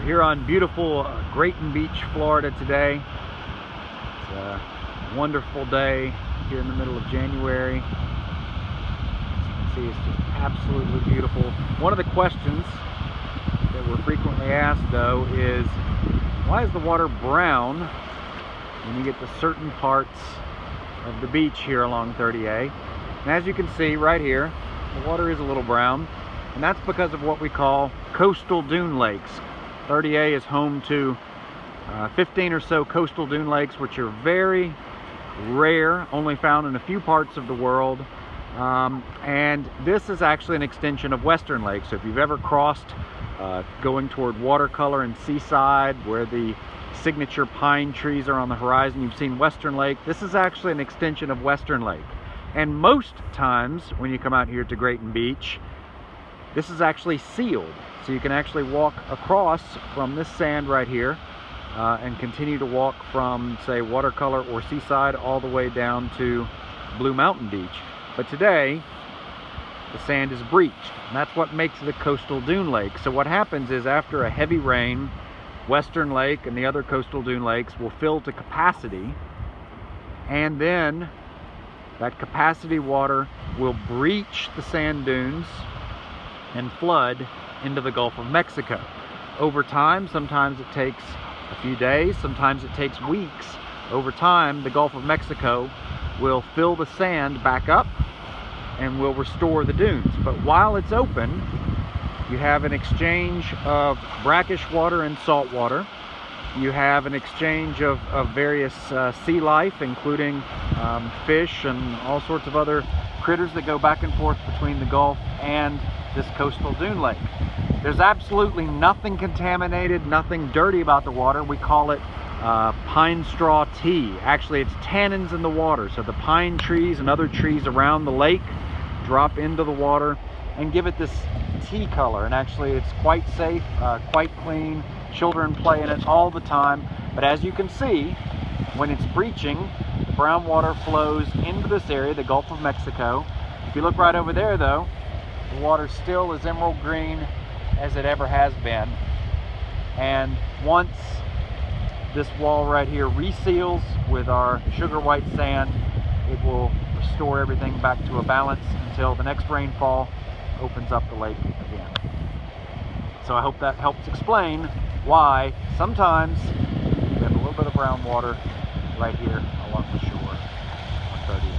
Here on beautiful Grayton Beach, Florida today. It's a wonderful day here in the middle of January. As you can see, it's just absolutely beautiful. One of the questions that we're frequently asked, though, is why is the water brown when you get to certain parts of the beach here along 30A? And as you can see right here, the water is a little brown, and that's because of what we call coastal dune lakes. 30A is home to 15 or so coastal dune lakes, which are very rare, only found in a few parts of the world. And this is actually an extension of Western Lake. So if you've ever crossed going toward Watercolor and Seaside, where the signature pine trees are on the horizon, you've seen Western Lake. This is actually an extension of Western Lake. And most times when you come out here to Grayton Beach, this is actually sealed. So you can actually walk across from this sand right here and continue to walk from, say, Watercolor or Seaside all the way down to Blue Mountain Beach. But today, the sand is breached, and that's what makes it a coastal dune lake. So what happens is, after a heavy rain, Western Lake and the other coastal dune lakes will fill to capacity, and then that capacity water will breach the sand dunes and flood into the Gulf of Mexico. Over time, sometimes it takes a few days, sometimes it takes weeks. Over time, the Gulf of Mexico will fill the sand back up and will restore the dunes. But while it's open, you have an exchange of brackish water and salt water. You have an exchange of various sea life, including fish and all sorts of other critters that go back and forth between the Gulf and this coastal dune lake. There's absolutely nothing contaminated, nothing dirty about the water. We call it pine straw tea. Actually, it's tannins in the water. So the pine trees and other trees around the lake drop into the water and give it this tea color. And actually, it's quite safe, quite clean. Children play in it all the time. But as you can see, when it's breaching, the brown water flows into this area, the Gulf of Mexico. If you look right over there, though, the water still is emerald green as it ever has been. And once this wall right here reseals with our sugar white sand, it will restore everything back to a balance until the next rainfall opens up the lake again. So I hope that helps explain why sometimes we have a little bit of brown water right here along the shore on 30.